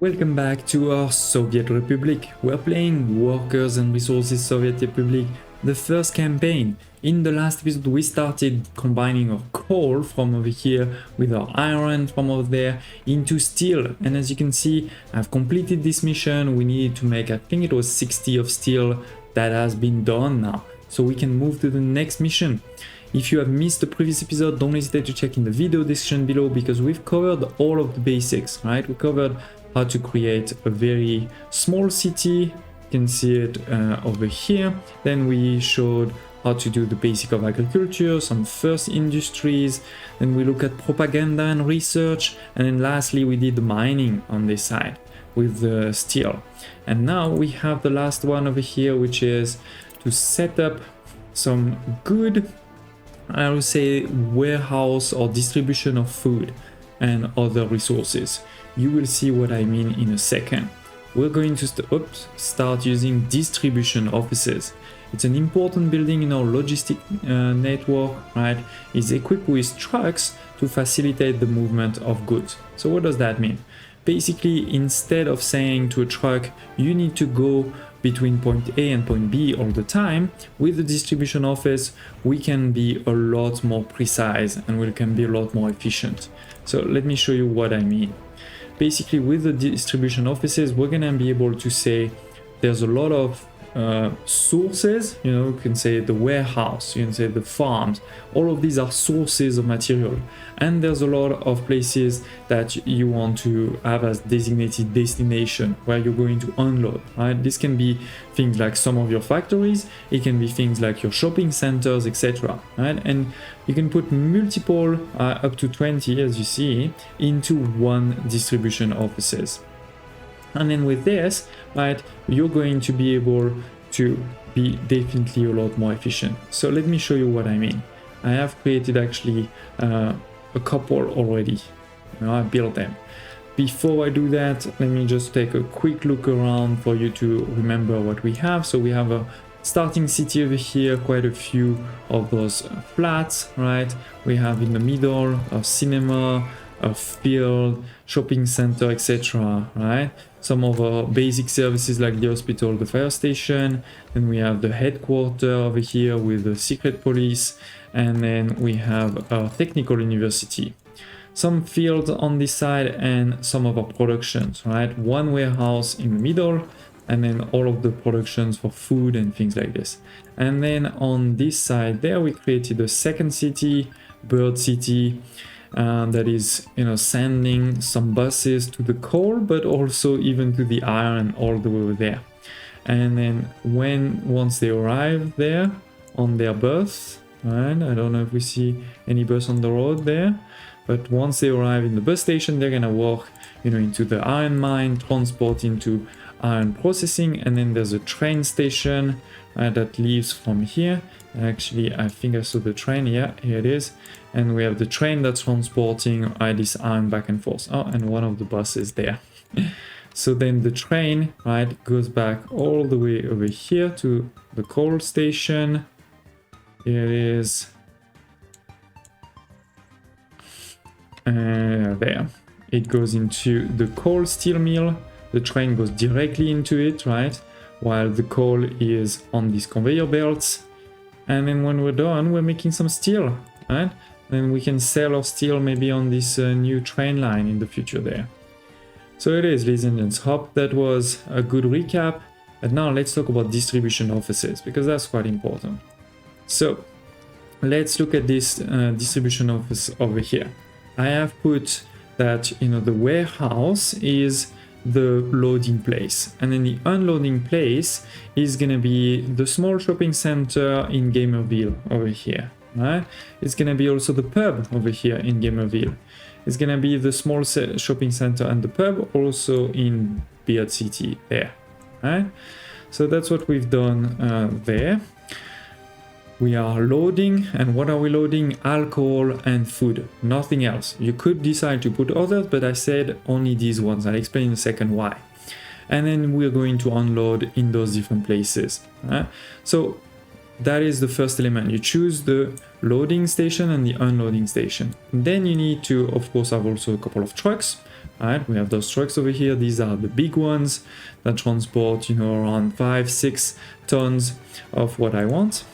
Welcome back to our Soviet Republic. We're playing Workers and Resources Soviet Republic, the first campaign. In the last episode we started combining our coal from over here with our iron from over there into steel, and as you can see I've completed this mission. We needed to make, I think it was 60 of steel. That has been done now, so we can move to the next mission. If you have missed the previous episode, don't hesitate to check in the video description below, because we've covered all of the basics, right? We covered how to create a very small city, you can see it over here. Then we showed how to do the basic of agriculture, some first industries, then we look at propaganda and research, and then lastly we did the mining on this side with the steel. And now we have the last one over here, which is to set up some good, I would say, warehouse or distribution of food and other resources. You will see what I mean in a second. We're going to start using distribution offices. It's an important building in our logistic network, right? It's equipped with trucks to facilitate the movement of goods. So what does that mean? Basically, instead of saying to a truck, you need to go between point A and point B all the time, with the distribution office we can be a lot more precise and we can be a lot more efficient. So let me show you what I mean. Basically, with the distribution offices we're gonna be able to say there's a lot of sources, you can say the warehouse, you can say the farms, all of these are sources of material, and there's a lot of places that you want to have as designated destination where you're going to unload, right? This can be things like some of your factories, it can be things like your shopping centers, etc., right? And you can put multiple up to 20, as you see, into one distribution offices. And then with this, right, you're going to be able to be definitely a lot more efficient. So let me show you what I mean. I have created actually a couple already. I built them. Before I do that, let me just take a quick look around for you to remember what we have. So we have a starting city over here, quite a few of those flats, right? We have in the middle a cinema, a field, shopping center, etc., right? Some of our basic services like the hospital, the fire station, then we have the headquarters over here with the secret police, and then we have our technical university. Some fields on this side and some of our productions, right? One warehouse in the middle, and then all of the productions for food and things like this. And then on this side there we created a second city, bird city, that is, sending some buses to the coal, but also even to the iron all the way over there. And then once they arrive there on their bus, right? I don't know if we see any bus on the road there, but once they arrive in the bus station, they're gonna walk, into the iron mine, transport into iron processing, and then there's a train station that leaves from here. Actually, I think I saw the train. Yeah, here it is. And we have the train that's transporting this iron back and forth. Oh, and one of the buses there. So then the train, right, goes back all the way over here to the coal station. Here it is. There. It goes into the coal steel mill. The train goes directly into it, right? While the coal is on these conveyor belts. And then when we're done, we're making some steel, right? Then we can sell our steel maybe on this new train line in the future there. So it is, ladies and gents. Hope that was a good recap. And now let's talk about distribution offices, because that's quite important. So let's look at this distribution office over here. I have put that, the warehouse is the loading place, and then the unloading place is gonna be the small shopping center in Gamerville over here, right? It's gonna be also the pub over here in Gamerville. It's gonna be the small shopping center and the pub also in Beard City there, right? So that's what we've done there. We are loading, and what are we loading? Alcohol and food, nothing else. You could decide to put others, but I said only these ones. I'll explain in a second why. And then we're going to unload in those different places. So that is the first element. You choose the loading station and the unloading station. Then you need to, of course, have also a couple of trucks. right? We have those trucks over here. These are the big ones that transport, you know, around 5-6 tons of what I want.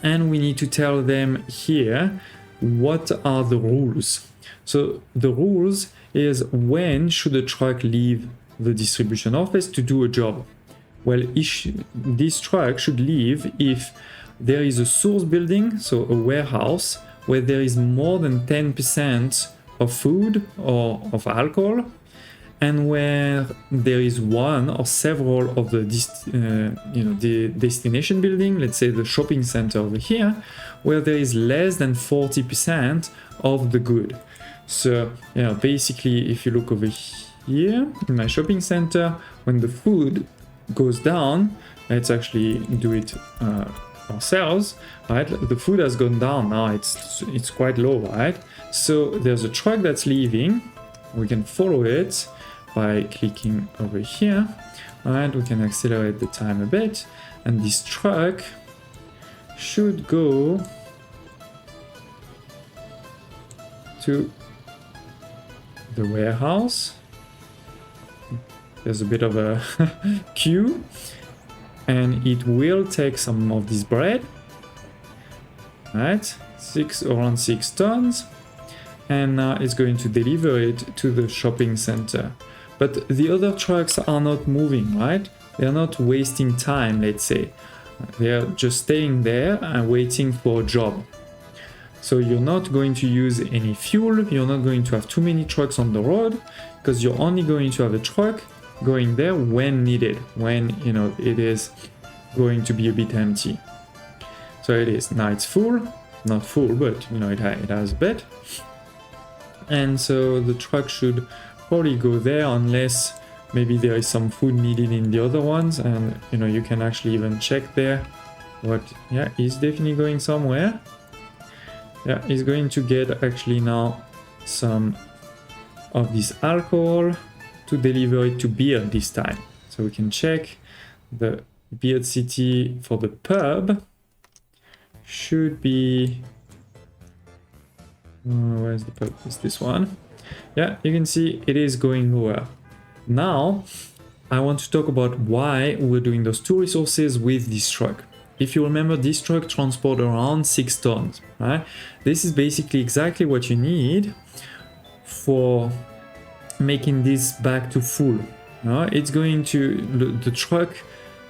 And we need to tell them here what are the rules. So the rules is when should a truck leave the distribution office to do a job. Well, this truck should leave if there is a source building, so a warehouse, where there is more than 10% of food or of alcohol, and where there is one or several of the the destination building, let's say the shopping center over here, where there is less than 40% of the good. So basically, if you look over here in my shopping center, when the food goes down, let's actually do it ourselves, right? The food has gone down now, it's quite low, right? So there's a truck that's leaving. We can follow it by clicking over here, right? We can accelerate the time a bit, and this truck should go to the warehouse. There's a bit of a queue, and it will take some of this bread, right? Around 6 tons, and now it's going to deliver it to the shopping center. But the other trucks are not moving, right? They're not wasting time, let's say. They're just staying there and waiting for a job. So you're not going to use any fuel, you're not going to have too many trucks on the road, because you're only going to have a truck going there when needed, when it is going to be a bit empty. So it is now, it's full, not full, but it has a bit, and so the truck should probably go there unless maybe there is some food needed in the other ones, and you can actually even check there what he's definitely going somewhere. He's going to get actually now some of this alcohol to deliver it to Beard this time. So we can check the Beard City for the pub. Should be... where's the pub? Is this one? Yeah, you can see it is going lower. Now, I want to talk about why we're doing those 2 resources with this truck. If you remember, this truck transports around 6 tons, right? This is basically exactly what you need for making this back to full. It's going to, the truck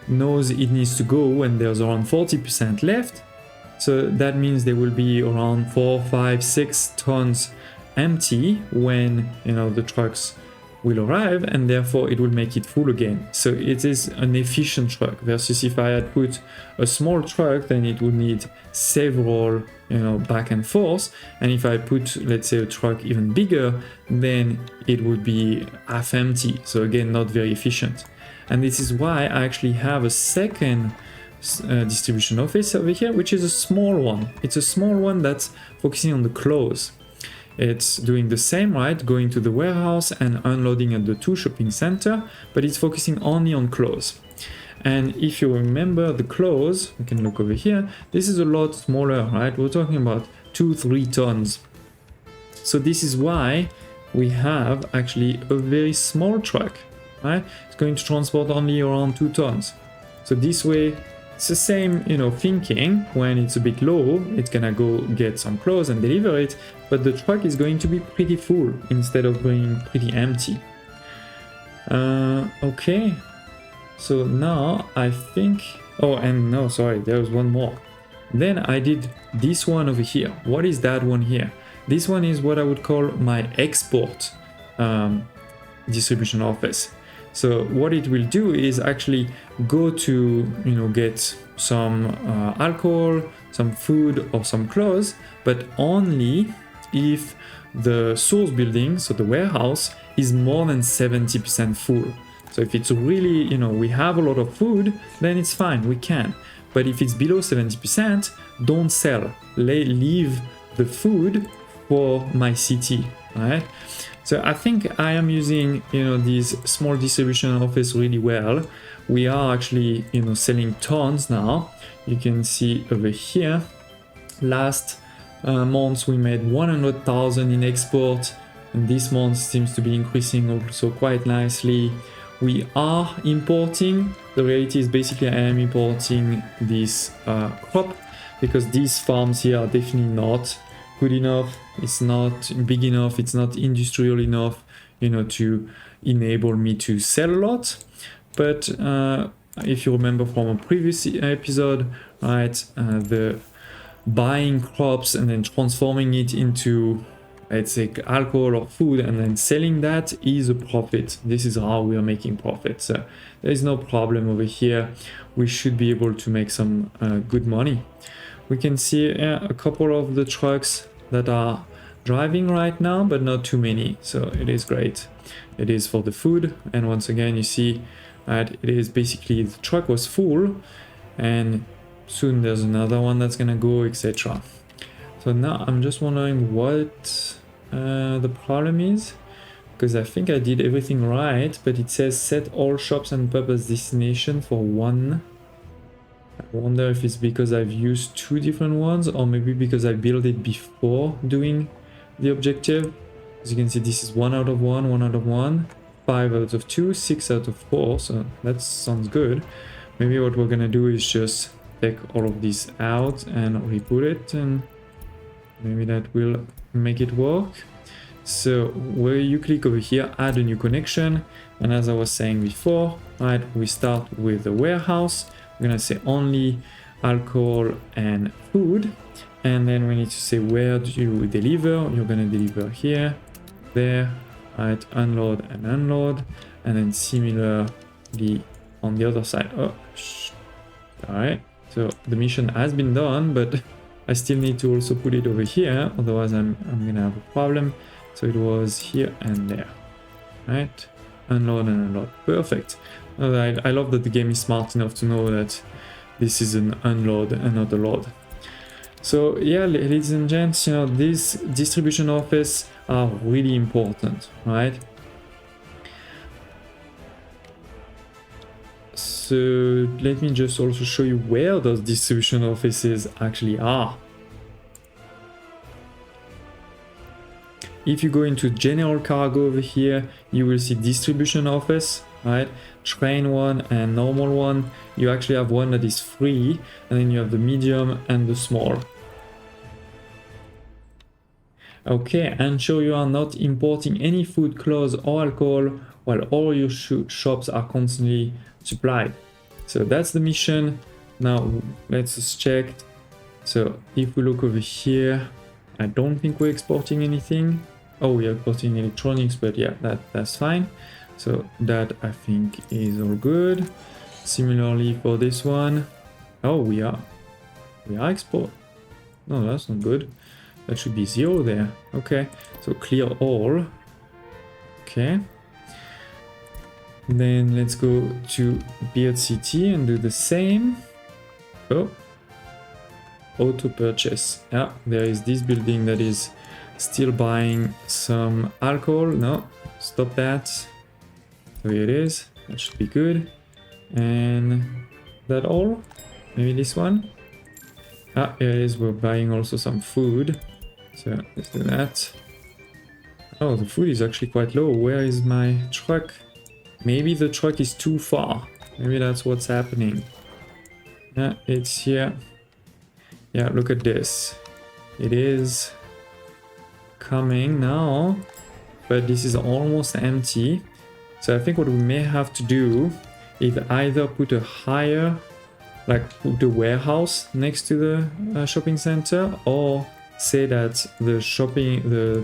knows it needs to go when there's around 40% left. So that means there will be around 4, 5, 6 tons empty when the trucks will arrive, and therefore it will make it full again. So it is an efficient truck versus if I had put a small truck, then it would need several back and forth, and if I put, let's say, a truck even bigger, then it would be half empty, so again not very efficient. And this is why I actually have a second distribution office over here, which is a small one. It's a small one that's focusing on the clothes. It's doing the same, right? Going to the warehouse and unloading at the 2 shopping center, but it's focusing only on clothes. And if you remember the clothes, we can look over here, this is a lot smaller, right? We're talking about 2-3 tons. So this is why we have actually a very small truck, right? It's going to transport only around 2 tons. So this way, it's the same, thinking. When it's a bit low, it's gonna go get some clothes and deliver it, but the truck is going to be pretty full instead of being pretty empty. Okay, so now I think, oh, and no, sorry, there was one more. Then I did this one over here. What is that one here? This one is what I would call my export distribution office. So what it will do is actually go to, get some alcohol, some food or some clothes, but only if the source building, so the warehouse, is more than 70% full. So if it's really, we have a lot of food, then it's fine, we can. But if it's below 70%, don't sell. Leave the food for my city, right? So I think I am using, this small distribution office really well. We are actually, selling tons now. You can see over here, last month we made 100,000 in export. and this month seems to be increasing also quite nicely. We are importing. The reality is basically I am importing this crop because these farms here are definitely not good enough. It's not big enough. It's not industrial enough, you know, to enable me to sell a lot. But if you remember from a previous episode, right, the buying crops and then transforming it into, let's say, alcohol or food and then selling that is a profit. This is how we are making profit. So there is no problem over here. We should be able to make some good money. We can see a couple of the trucks that are driving right now, but not too many. So it is great. It is for the food. And once again, you see that it is basically the truck was full and soon there's another one that's gonna go, etc. So now I'm just wondering what the problem is, because I think I did everything right, but it says set all shops and pubs as destination for one. I wonder if it's because I've used two different ones, or maybe because I built it before doing the objective. As you can see, this is 1 out of 1, 1 out of 1, 5 out of 2, 6 out of 4, so that sounds good. Maybe what we're gonna do is just take all of this out and re-put it, and maybe that will make it work. So where you click over here, add a new connection, and as I was saying before, right, we start with the warehouse. We're gonna say only alcohol and food, and then we need to say where do you deliver. You're gonna deliver here, there, right, unload and unload, and then similarly on the other side. Oh, all right. So the mission has been done, but I still need to also put it over here, otherwise I'm gonna have a problem. So it was here and there, right? Unload and unload, perfect. I love that the game is smart enough to know that this is an unload and not a load. So yeah, ladies and gents, you know, these distribution offices are really important, right? So let me just also show you where those distribution offices actually are. If you go into general cargo over here, you will see distribution office, right? Train one and normal one. You actually have one that is free, and then you have the medium and the small. Okay, ensure you are not importing any food, clothes or alcohol while all your shops are constantly supplied. So that's the mission. Now let's just check. So if we look over here, I don't think we're exporting anything. Oh, we are exporting electronics, but yeah, that's fine. So that I think is all good. Similarly for this one. Oh, we are export. No, that's not good. That should be 0 there. Okay, so clear all. Okay. Then let's go to Beard City and do the same. Oh, auto purchase. Yeah, there is this building that is still buying some alcohol. No, stop that. So here it is. That should be good. And that all? Maybe this one? Ah, here it is. We're buying also some food. So let's do that. Oh, the food is actually quite low. Where is my truck? Maybe the truck is too far. Maybe that's what's happening. Yeah, it's here. Yeah, look at this. It is coming now, but this is almost empty. So I think what we may have to do is either put a higher, like put the warehouse next to the shopping center, or say that the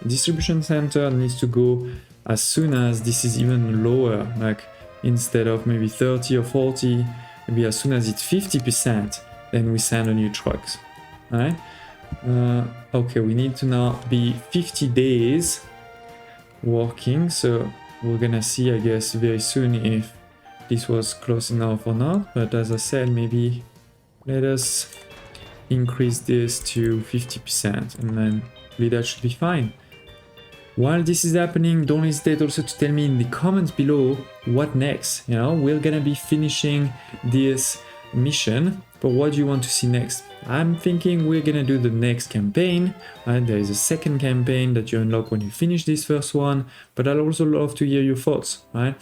distribution center needs to go as soon as this is even lower, like instead of maybe 30 or 40, maybe as soon as it's 50%, then we send a new trucks, right? Okay, we need to now be 50 days working, so we're gonna see, I guess, very soon if this was close enough or not. But as I said, maybe let us increase this to 50%, and then that should be fine. While this is happening, don't hesitate also to tell me in the comments below what next. You know, we're gonna be finishing this mission but what do you want to see next? I'm thinking we're gonna do the next campaign, right? There is a second campaign that you unlock when you finish this first one, but I'd also love to hear your thoughts, right?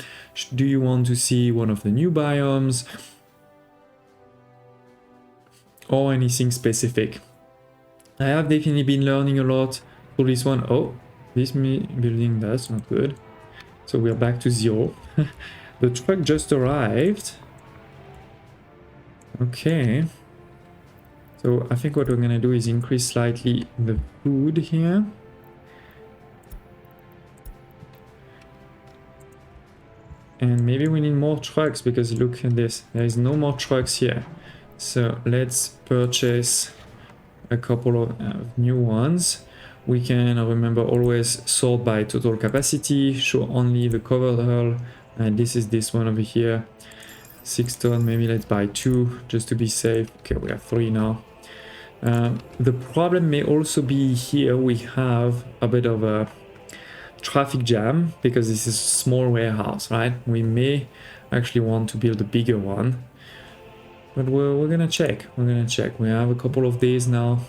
Do you want to see one of the new biomes or anything specific? I have definitely been learning a lot for this one. Oh, this building, that's not good. So we're back to 0. The truck just arrived. Okay. So I think what we're gonna do is increase slightly the food here. And maybe we need more trucks because look at this. There is no more trucks here. So let's purchase a couple of new ones. We can, remember, always sort by total capacity, show only the covered hull. And this is this one over here. 6 ton, maybe let's buy 2 just to be safe. Okay, we have 3 now. The problem may also be here we have a bit of a traffic jam because this is a small warehouse, right? We may actually want to build a bigger one, but we're gonna check. We're gonna check. We have a couple of days now,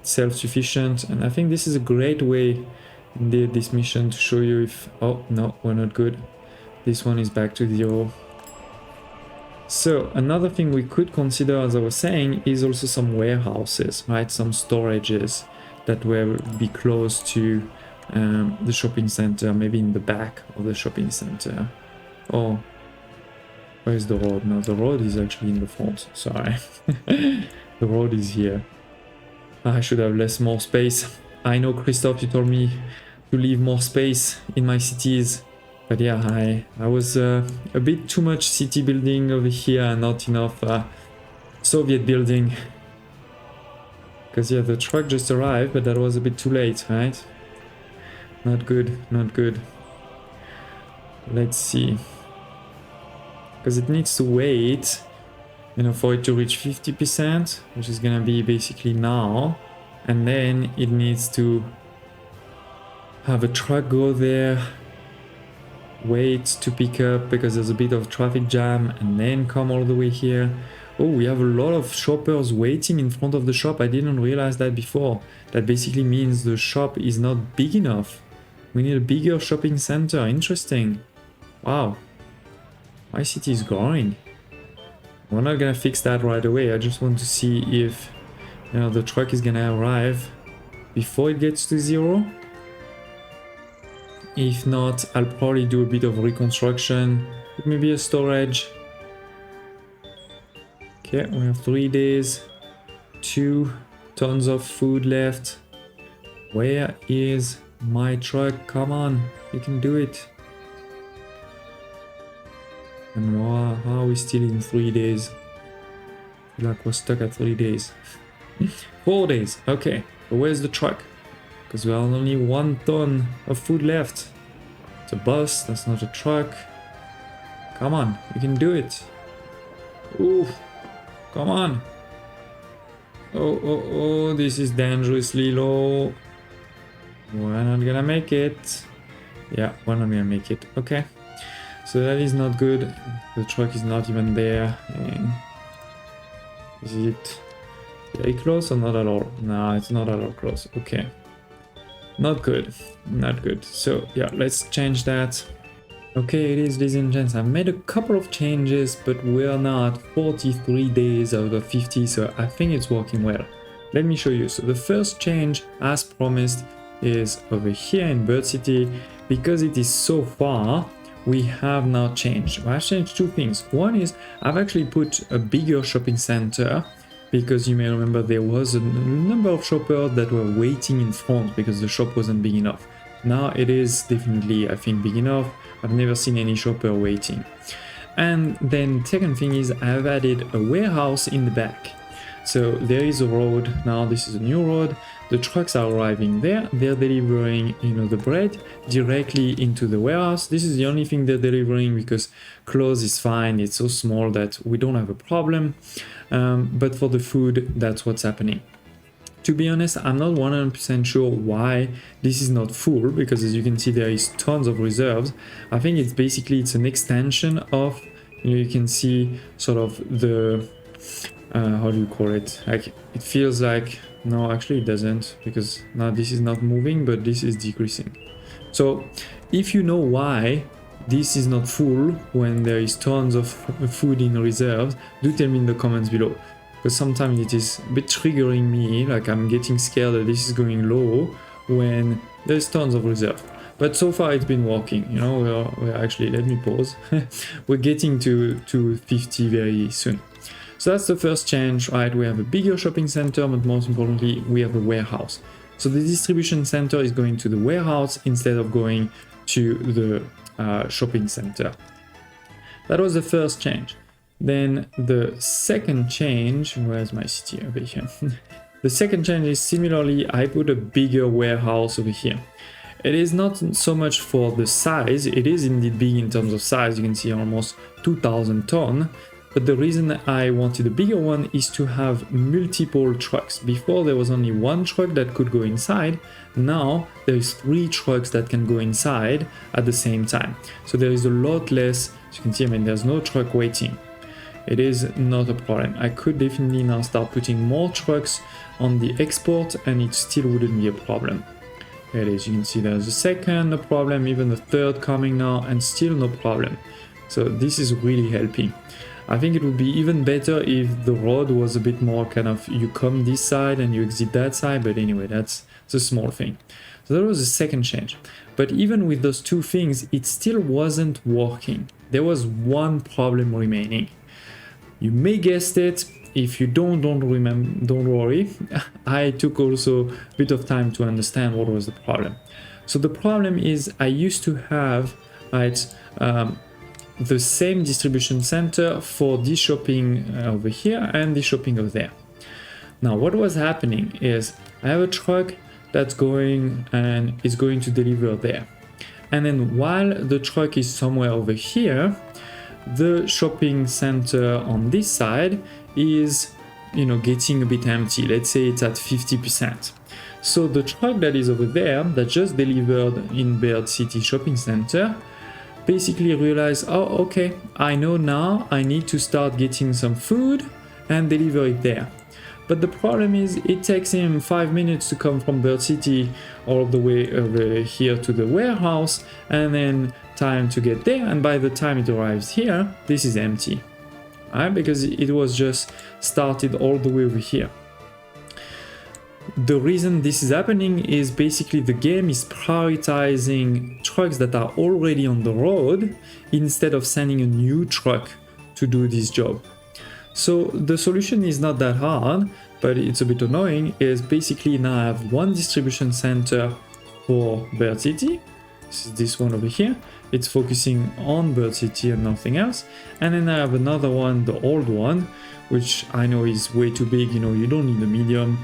self-sufficient, and I think this is a great way indeed, this mission, to show you if... oh no, we're not good. This one is back to 0. So another thing we could consider, as I was saying, is also some warehouses, right? Some storages that will be close to the shopping center, maybe in the back of the shopping center. Oh, where's the road? No, the road is actually in the front. Sorry. The road is here. I should have more space. I know, Christoph, you told me to leave more space in my cities. But yeah, I was a bit too much city building over here and not enough Soviet building. Because yeah, the truck just arrived, but that was a bit too late, right? Not good, not good. Let's see. Because it needs to wait, you know, for it to reach 50%, which is gonna be basically now. And then it needs to have a truck go there, wait to pick up because there's a bit of traffic jam, and then come all the way here. Oh, we have a lot of shoppers waiting in front of the shop. I didn't realize that before. That basically means the shop is not big enough. We need a bigger shopping center. Interesting. Wow. My city is growing. We're not gonna fix that right away. I just want to see if, you know, the truck is gonna arrive before it gets to 0. If not, I'll probably do a bit of reconstruction, maybe a storage. Okay, we have 3 days, 2 tons of food left. Where is my truck? Come on, you can do it. And wow, how are we still in 3 days? I feel like we're stuck at 3 days. 4 days, okay, but where's the truck? Because we have only 1 ton of food left. It's a bus, that's not a truck. Come on, you can do it. Ooh, come on. Oh, this is dangerously low. We're not gonna make it. Yeah, we're not gonna make it. Okay, so that is not good. The truck is not even there. And is it very close or not at all? No, it's not at all close. Okay. Not good, not good. So yeah, let's change that. Okay, it is, ladies and gents. I've made a couple of changes, but we're now at 43 days out of 50, so I think it's working well. Let me show you. So the first change, as promised, is over here in Bird City. Because it is so far, we have now changed. I've changed 2 things. One is I've actually put a bigger shopping center, because you may remember there was a number of shoppers that were waiting in front because the shop wasn't big enough. Now it is definitely, I think, big enough. I've never seen any shopper waiting. And then second thing is I've added a warehouse in the back. So there is a road now. This is a new road. The trucks are arriving there. They're delivering, you know, the bread directly into the warehouse. This is the only thing they're delivering because clothes is fine. It's so small that we don't have a problem. But for the food, that's what's happening. To be honest, I'm not 100% sure why this is not full, because as you can see, there is tons of reserves. I think it's basically, it's an extension of, you know, you can see sort of the how do you call it? Like it feels like, no, actually it doesn't, because now this is not moving, but this is decreasing. So if you know why this is not full when there is tons of food in reserve, do tell me in the comments below, because sometimes it is a bit triggering me, like I'm getting scared that this is going low when there's tons of reserve. But so far it's been working, you know. We're actually, let me pause. We're getting to 50 very soon. So that's the first change, right? We have a bigger shopping center, but most importantly, we have a warehouse. So the distribution center is going to the warehouse instead of going to the shopping center. That was the first change. Then the second change, where's my city over here? The second change is similarly, I put a bigger warehouse over here. It is not so much for the size, it is indeed big in terms of size, you can see almost 2,000 tons. But the reason I wanted a bigger one is to have multiple trucks. Before there was only one truck that could go inside, now there is 3 trucks that can go inside at the same time. So there is a lot less, as you can see, I mean, there's no truck waiting. It is not a problem. I could definitely now start putting more trucks on the export and it still wouldn't be a problem. There it is, you can see there's a second, no problem, even the third coming now, and still no problem. So this is really helping. I think it would be even better if the road was a bit more kind of, you come this side and you exit that side, but anyway, that's a small thing. So that was the second change. But even with those 2 things, it still wasn't working. There was one problem remaining. You may guess it. If you don't worry. I took also a bit of time to understand what was the problem. So the problem is I used to have, right, the same distribution center for this shopping over here and this shopping over there. Now what was happening is I have a truck that's going and is going to deliver there. And then while the truck is somewhere over here, the shopping center on this side is, you know, getting a bit empty. Let's say it's at 50%. So the truck that is over there that just delivered in Bird City Shopping Center basically realized, oh, okay, I know now I need to start getting some food and deliver it there. But the problem is it takes him 5 minutes to come from Bird City all the way over here to the warehouse, and then time to get there, and by the time it arrives here, this is empty. Right? Because it was just started all the way over here. The reason this is happening is basically the game is prioritizing trucks that are already on the road instead of sending a new truck to do this job. So the solution is not that hard, but it's a bit annoying, is basically now I have one distribution center for Bird City. This is this one over here. It's focusing on Bird City and nothing else. And then I have another one, the old one, which I know is way too big. You know, you don't need a medium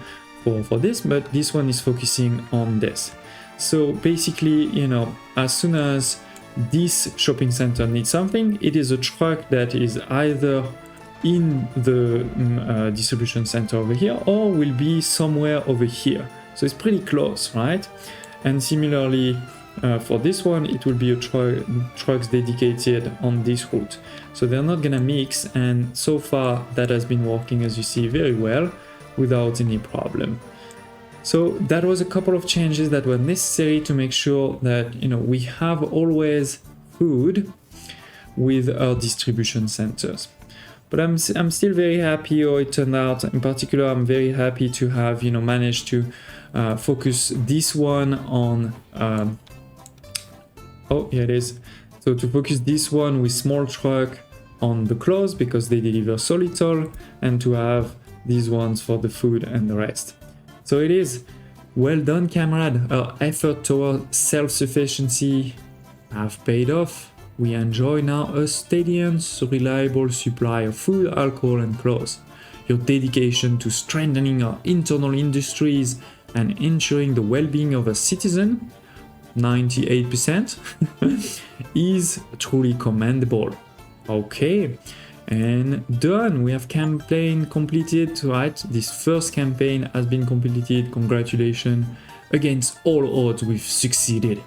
for this, but this one is focusing on this. So basically, you know, as soon as this shopping center needs something, it is a truck that is either in the distribution center over here or will be somewhere over here. So it's pretty close, right? And similarly, for this one, it will be a trucks dedicated on this route. So they're not gonna mix, and so far that has been working, as you see, very well without any problem. So that was a couple of changes that were necessary to make sure that, you know, we have always food with our distribution centers. But I'm still very happy how it turned out. In particular, I'm very happy to have, you know, managed to focus this one on oh, here it is. So to focus this one with small truck on the clothes because they deliver so little, and to have these ones for the food and the rest. So it is well done, comrade. Our effort toward self-sufficiency have paid off. We enjoy now a steady and reliable supply of food, alcohol and clothes. Your dedication to strengthening our internal industries and ensuring the well-being of a citizen, 98%, is truly commendable. Okay, and done. We have campaign completed, right? This first campaign has been completed. Congratulations. Against all odds, we've succeeded.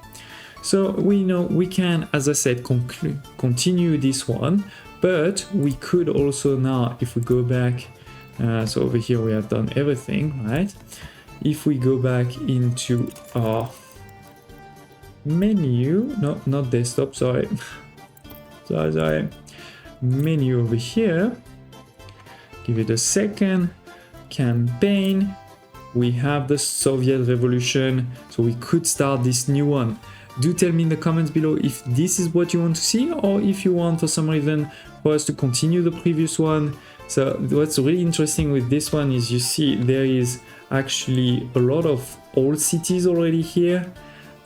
So we know we can, as I said, continue this one, but we could also now, if we go back So over here we have done everything, right? If we go back into our menu, no, not desktop, sorry. sorry. Menu over here. Give it a second. Campaign. We have the Soviet Revolution, so we could start this new one. Do tell me in the comments below if this is what you want to see, or if you want for some reason for us to continue the previous one. So what's really interesting with this one is you see there is actually a lot of old cities already here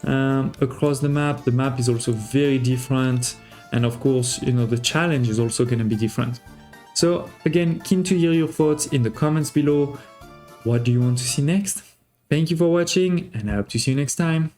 across the map. The map is also very different, and of course, you know, the challenge is also going to be different. So again, keen to hear your thoughts in the comments below. What do you want to see next? Thank you for watching, and I hope to see you next time.